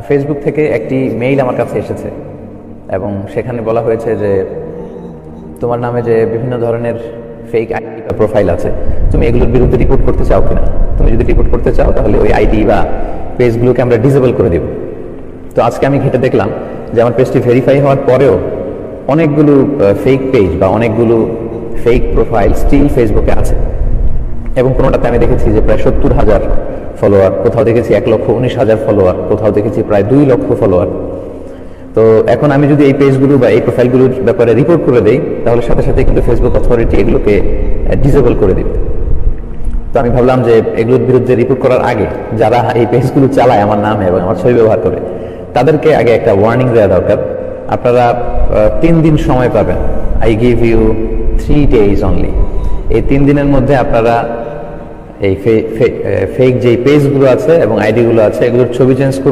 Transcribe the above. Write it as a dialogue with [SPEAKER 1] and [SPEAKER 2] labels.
[SPEAKER 1] Facebook থেকে একটি mail আমার কাছে এসেছে এবং সেখানে বলা হয়েছে যে তোমার নামে যে বিভিন্ন ধরনের ফেক আইডি বা প্রোফাইল আছে তুমি এগুলোর বিরুদ্ধে রিপোর্ট করতে চাও কিনা। তুমি যদি রিপোর্ট করতে চাও তাহলে ওই আইডি বা পেজগুলোকে আমরা ডিসেবল করে দেব। তো আজকে আমি ঘেটে দেখলাম যে আমার পেজটি ভেরিফাই হওয়ার পরেও অনেকগুলো ফেক পেজ বা অনেকগুলো ফেক প্রোফাইল স্টিল ফেসবুকে আছে এবং কোনোটাতে আমি দেখেছি যে প্রায় 70,000 ফলোয়ার, কোথাও দেখেছি 1,19,000 ফলোয়ার, কোথাও দেখেছি প্রায় 2 লক্ষ ফলোয়ার। তো এখন আমি যদি এই পেজগুলো বা এই প্রোফাইলগুলোর ব্যাপারে রিপোর্ট করে দেই তাহলে সাথে সাথে কিন্তু ফেসবুক অথরিটি এগুলোকে ডিসেবল করে দিবে। তো আমি ভাবলাম যে এগুলোর বিরুদ্ধে রিপোর্ট করার আগে যারা এই পেজগুলো চালায় আমার নামে এবং আমার ছবি ব্যবহার করে তাদেরকে আগে একটা ওয়ার্নিং দেওয়া দরকার। আপনারা 3 দিন সময় পাবেন। I give you 3 days only. এই 3 দিনের মধ্যে আপনারা এই ফেক যে পেজগুলো আছে এবং আইডিগুলো আছে এগুলোর ছবি চেঞ্জ করুন।